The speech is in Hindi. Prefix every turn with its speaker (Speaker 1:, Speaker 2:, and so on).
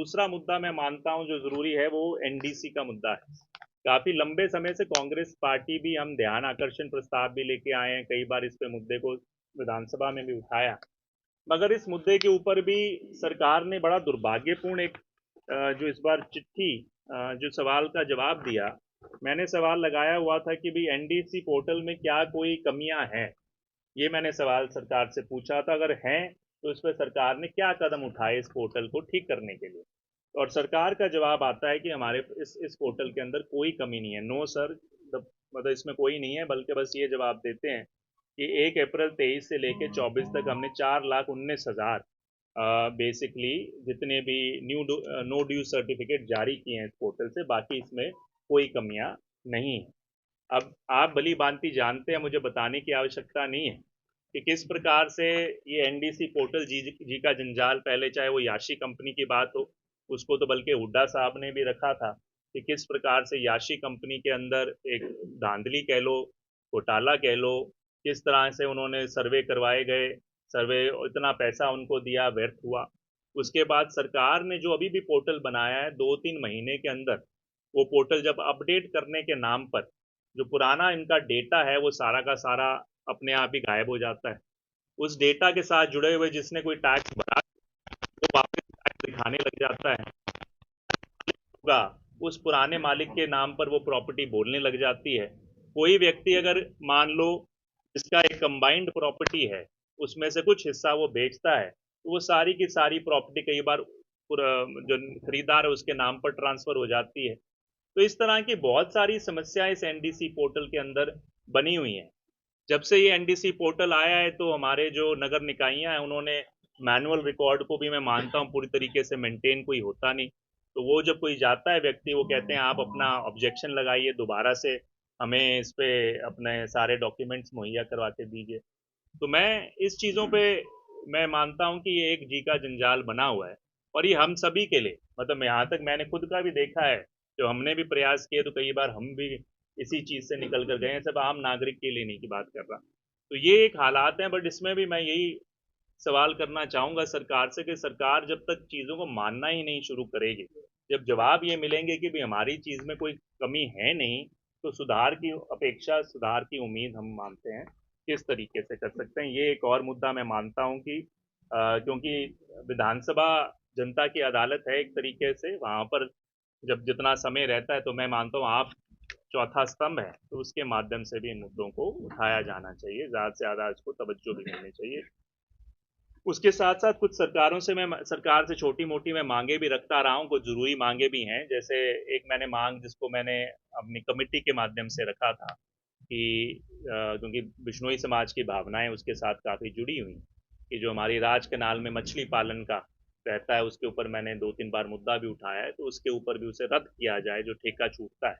Speaker 1: दूसरा मुद्दा मैं मानता हूं जो जरूरी है वो एनडीसी का मुद्दा है। काफी लंबे समय से कांग्रेस पार्टी भी, हम ध्यान आकर्षण प्रस्ताव भी लेके आए हैं, कई बार इस पे मुद्दे को विधानसभा में भी उठाया, मगर इस मुद्दे के ऊपर भी सरकार ने बड़ा दुर्भाग्यपूर्ण एक जो इस बार चिट्ठी, जो सवाल का जवाब दिया। मैंने सवाल लगाया हुआ था कि भाई एनडीसी पोर्टल में क्या कोई कमियां हैं, ये मैंने सवाल सरकार से पूछा था। अगर हैं तो इस पर सरकार ने क्या कदम उठाए इस पोर्टल को ठीक करने के लिए। और सरकार का जवाब आता है कि हमारे इस पोर्टल के अंदर कोई कमी नहीं है। नो सर, मतलब इसमें कोई नहीं है, बल्कि बस ये जवाब देते हैं कि 1 अप्रैल 23 से लेकर 24 तक हमने 4,19,000 बेसिकली जितने भी नो ड्यू सर्टिफिकेट जारी किए हैं इस पोर्टल से, बाकी इसमें कोई कमियां नहीं है। अब आप भली भांति जानते हैं, मुझे बताने की आवश्यकता नहीं है कि किस प्रकार से ये एनडीसी पोर्टल जी का जंजाल, पहले चाहे वो याशी कंपनी की बात हो, उसको तो बल्कि हुड्डा साहब ने भी रखा था, कि किस प्रकार से याशी कंपनी के अंदर एक धांधली कह लो, घोटाला कह लो, किस तरह से उन्होंने सर्वे करवाए गए, सर्वे इतना पैसा उनको दिया, व्यर्थ हुआ। उसके बाद सरकार ने जो अभी भी पोर्टल बनाया है, 2-3 महीने के अंदर वो पोर्टल जब अपडेट करने के नाम पर जो पुराना इनका डेटा है वो सारा का सारा अपने आप ही गायब हो जाता है। उस डेटा के साथ जुड़े हुए जिसने कोई टैक्स भरा वो वापस टैक्स दिखाने लग जाता है, होगा उस पुराने मालिक के नाम पर वो प्रॉपर्टी बोलने लग जाती है। कोई व्यक्ति अगर मान लो जिसका एक कंबाइंड प्रॉपर्टी है, उसमें से कुछ हिस्सा वो बेचता है, तो वो सारी की सारी प्रॉपर्टी कई बार जो खरीदार है उसके नाम पर ट्रांसफर हो जाती है। तो इस तरह की बहुत सारी समस्याएं इस एनडीसी पोर्टल के अंदर बनी हुई हैं। जब से ये एनडीसी पोर्टल आया है तो हमारे जो नगर निकाइयां हैं उन्होंने मैनुअल रिकॉर्ड को भी, मैं मानता हूँ, पूरी तरीके से मेंटेन कोई होता नहीं। तो वो जब कोई जाता है व्यक्ति, वो कहते हैं आप अपना ऑब्जेक्शन लगाइए, दोबारा से हमें इस पे अपने सारे डॉक्यूमेंट्स मुहैया करवा के दीजिए। तो मैं इस चीज़ों पे मैं मानता हूँ कि ये एक जी का जंजाल बना हुआ है। और ये हम सभी के लिए, मतलब यहाँ तक मैंने खुद का भी देखा है, जो हमने भी प्रयास किए तो कई बार हम भी इसी चीज़ से निकल कर गए हैं, सब आम नागरिक के लिए नहीं की बात कर रहा। तो ये एक हालात हैं, बट इसमें भी मैं यही सवाल करना चाहूँगा सरकार से कि सरकार जब तक चीज़ों को मानना ही नहीं शुरू करेगी, जब जवाब ये मिलेंगे कि भाई हमारी चीज़ में कोई कमी है नहीं, तो सुधार की अपेक्षा, सुधार की उम्मीद हम मानते हैं किस तरीके से कर सकते हैं। ये एक और मुद्दा मैं मानता हूँ कि क्योंकि विधानसभा जनता की अदालत है एक तरीके से, वहाँ पर जब जितना समय रहता है तो मैं मानता हूँ आप चौथा स्तंभ है, तो उसके माध्यम से भी इन मुद्दों को उठाया जाना चाहिए, ज़्यादा से ज़्यादा इसको तवज्जो भी मिलनी चाहिए। उसके साथ साथ कुछ सरकारों से मैं, सरकार से छोटी मोटी मैं मांगे भी रखता रहा हूँ, कुछ जरूरी मांगे भी हैं। जैसे एक मैंने मांग जिसको मैंने अपनी कमेटी के माध्यम से रखा था कि क्योंकि बिश्नोई समाज की भावनाएं उसके साथ काफ़ी जुड़ी हुई, कि जो हमारी राज कैनाल में मछली पालन का रहता है उसके ऊपर मैंने 2-3 बार मुद्दा भी उठाया है, तो उसके ऊपर भी उसे रद्द किया जाए जो ठेका छूटता है।